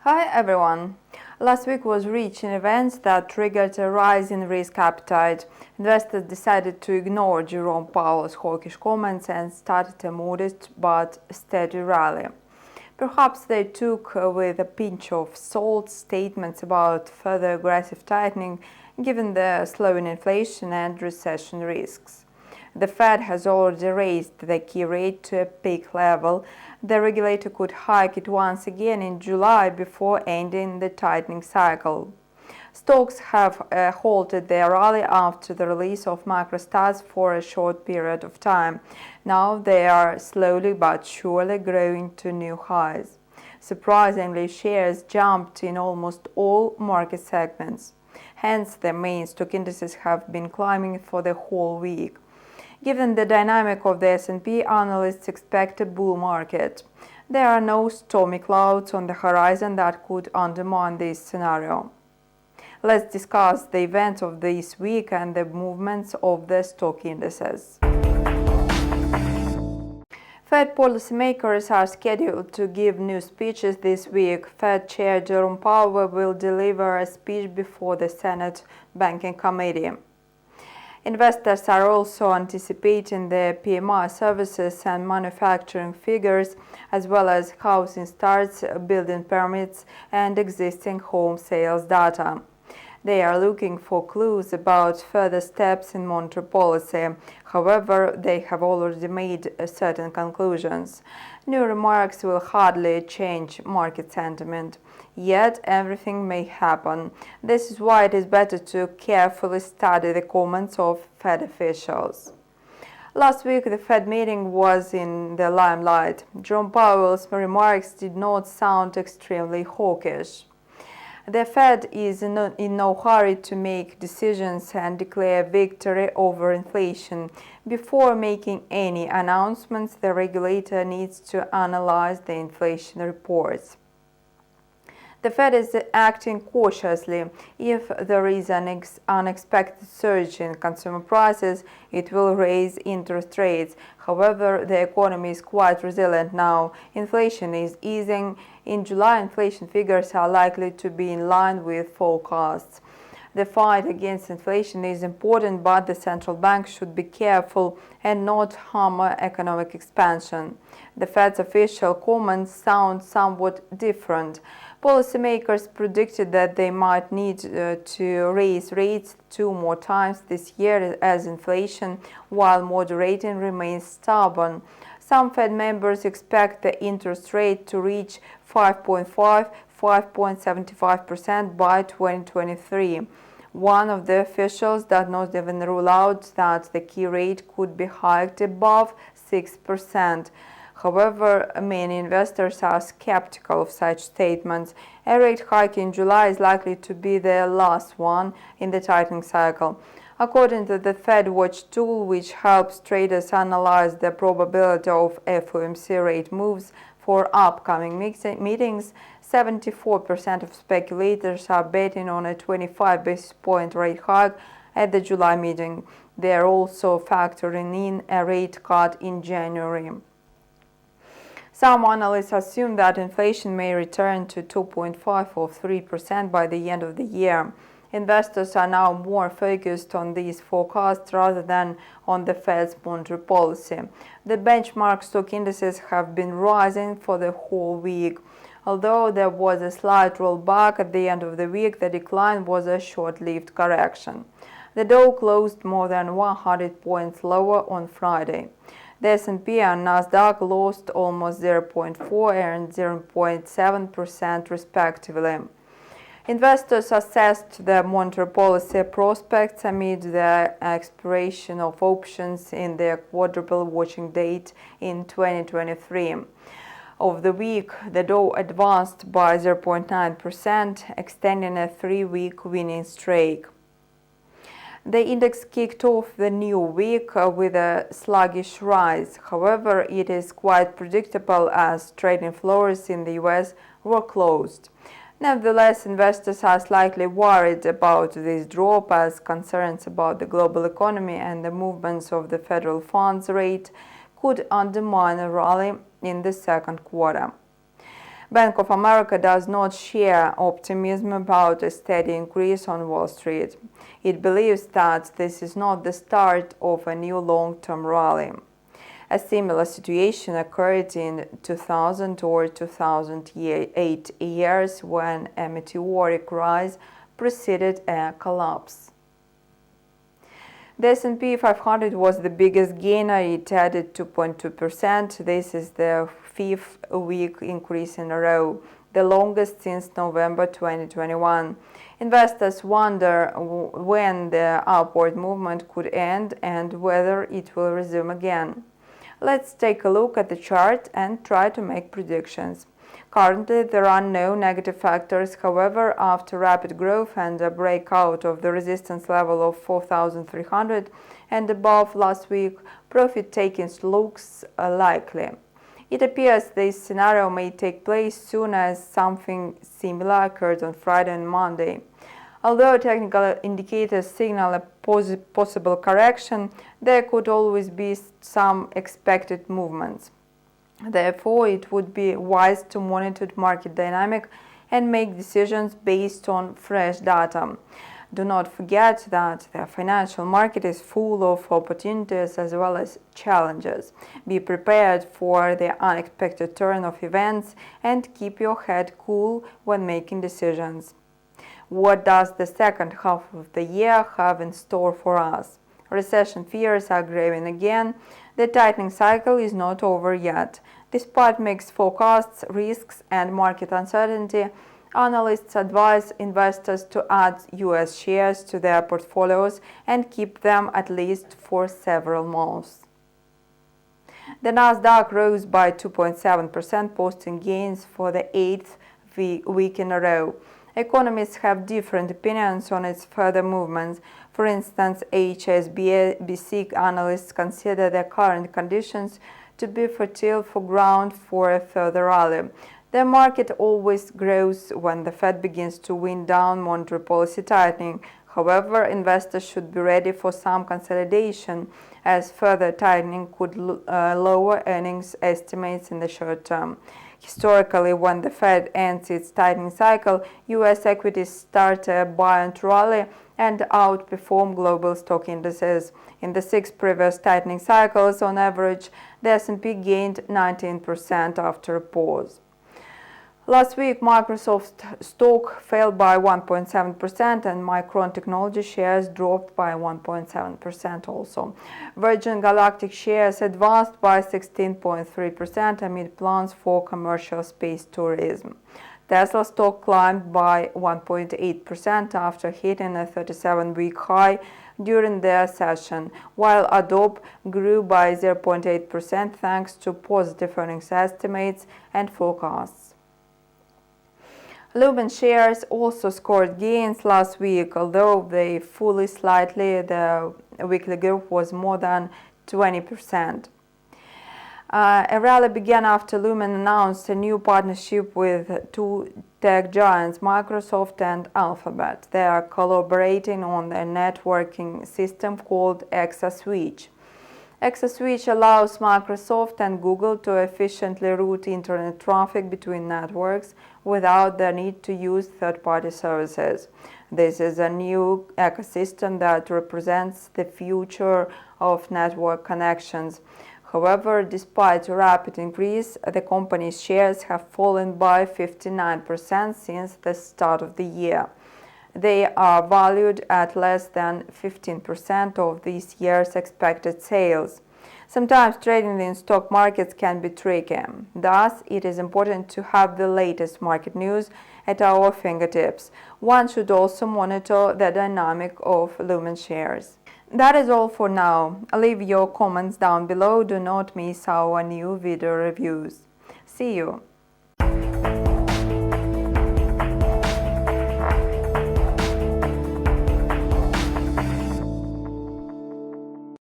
Hi everyone! Last week was rich in events that triggered a rise in risk appetite. Investors decided to ignore Jerome Powell's hawkish comments and started a modest but steady rally. Perhaps they took with a pinch of salt statements about further aggressive tightening given the slowing inflation and recession risks. The Fed has already raised the key rate to a peak level. The regulator could hike it once again in July before ending the tightening cycle. Stocks have halted their rally after the release of macro stats for a short period of time. Now they are slowly but surely growing to new highs. Surprisingly, shares jumped in almost all market segments. Hence, the main stock indices have been climbing for the whole week. Given the dynamic of the S&P, analysts expect a bull market. There are no stormy clouds on the horizon that could undermine this scenario. Let's discuss the events of this week and the movements of the stock indices. Fed policymakers are scheduled to give new speeches this week. Fed Chair Jerome Powell will deliver a speech before the Senate Banking Committee. Investors are also anticipating the PMI services and manufacturing figures, as well as housing starts, building permits, and existing home sales data. They are looking for clues about further steps in monetary policy. However, they have already made certain conclusions. New remarks will hardly change market sentiment. Yet, everything may happen. This is why it is better to carefully study the comments of Fed officials. Last week, the Fed meeting was in the limelight. Jerome Powell's remarks did not sound extremely hawkish. The Fed is in no hurry to make decisions and declare victory over inflation. Before making any announcements, the regulator needs to analyze the inflation reports. The Fed is acting cautiously. If there is an unexpected surge in consumer prices, it will raise interest rates. However, the economy is quite resilient now. Inflation is easing. In July, inflation figures are likely to be in line with forecasts. The fight against inflation is important, but the central bank should be careful and not hammer economic expansion. The Fed's official comments sound somewhat different. Policymakers predicted that they might need to raise rates 2 more times this year as inflation, while moderating, remains stubborn. Some Fed members expect the interest rate to reach 5.75% by 2023. One of the officials does not even rule out that the key rate could be hiked above 6%. However, many investors are skeptical of such statements. A rate hike in July is likely to be the last one in the tightening cycle. According to the Fed Watch tool, which helps traders analyze the probability of FOMC rate moves for upcoming meetings, 74% of speculators are betting on a 25 basis point rate hike at the July meeting. They are also factoring in a rate cut in January. Some analysts assume that inflation may return to 2.5 or 3% by the end of the year. Investors are now more focused on these forecasts rather than on the Fed's monetary policy. The benchmark stock indices have been rising for the whole week. Although there was a slight rollback at the end of the week, the decline was a short-lived correction. The Dow closed more than 100 points lower on Friday. The S&P and NASDAQ lost almost 0.4 and 0.7% respectively. Investors assessed the monetary policy prospects amid the expiration of options in the quadruple watching date in 2023. Of the week, the Dow advanced by 0.9%, extending a 3-week winning streak. The index kicked off the new week with a sluggish rise. However, it is quite predictable as trading floors in the US were closed. Nevertheless, investors are slightly worried about this drop as concerns about the global economy and the movements of the federal funds rate could undermine a rally in the second quarter. Bank of America does not share optimism about a steady increase on Wall Street. It believes that this is not the start of a new long-term rally. A similar situation occurred in 2000 or 2008 years when a meteoric rise preceded a collapse. The S&P 500 was the biggest gainer. It added 2.2%. This is the fifth week increase in a row, the longest since November 2021. Investors wonder when the upward movement could end and whether it will resume again. Let's take a look at the chart and try to make predictions. Currently, there are no negative factors. However, after rapid growth and a breakout of the resistance level of 4,300 and above last week, profit-taking looks likely. It appears this scenario may take place soon, as something similar occurred on Friday and Monday. Although technical indicators signal a possible correction, there could always be some expected movements. Therefore, it would be wise to monitor market dynamic and make decisions based on fresh data. Do not forget that the financial market is full of opportunities as well as challenges. Be prepared for the unexpected turn of events and keep your head cool when making decisions. What does the second half of the year have in store for us? Recession fears are growing again. The tightening cycle is not over yet. Despite mixed forecasts, risks, and market uncertainty, analysts advise investors to add U.S. shares to their portfolios and keep them at least for several months. The NASDAQ rose by 2.7%, posting gains for the eighth week in a row. Economists have different opinions on its further movements. For instance, HSBC analysts consider the current conditions to be fertile for ground for a further rally. The market always grows when the Fed begins to wind down monetary policy tightening. However, investors should be ready for some consolidation, as further tightening could lower earnings estimates in the short term. Historically, when the Fed ends its tightening cycle, U.S. equities start a buoyant rally and outperform global stock indices. In the 6 previous tightening cycles, on average, the S&P gained 19% after a pause. Last week, Microsoft stock fell by 1.7% and Micron Technology shares dropped by 1.7% also. Virgin Galactic shares advanced by 16.3% amid plans for commercial space tourism. Tesla stock climbed by 1.8% after hitting a 37-week high during their session, while Adobe grew by 0.8% thanks to positive earnings estimates and forecasts. Lumen shares also scored gains last week, although they fell slightly. The weekly growth was more than 20%. A rally began after Lumen announced a new partnership with two tech giants, Microsoft and Alphabet. They are collaborating on a networking system called ExaSwitch. ExaSwitch allows Microsoft and Google to efficiently route internet traffic between networks without the need to use third-party services. This is a new ecosystem that represents the future of network connections. However, despite a rapid increase, the company's shares have fallen by 59% since the start of the year. They are valued at less than 15% of this year's expected sales. Sometimes trading in stock markets can be tricky. Thus, it is important to have the latest market news at our fingertips. One should also monitor the dynamic of Lumen shares. That is all for now. Leave your comments down below. Do not miss our new video reviews. See you!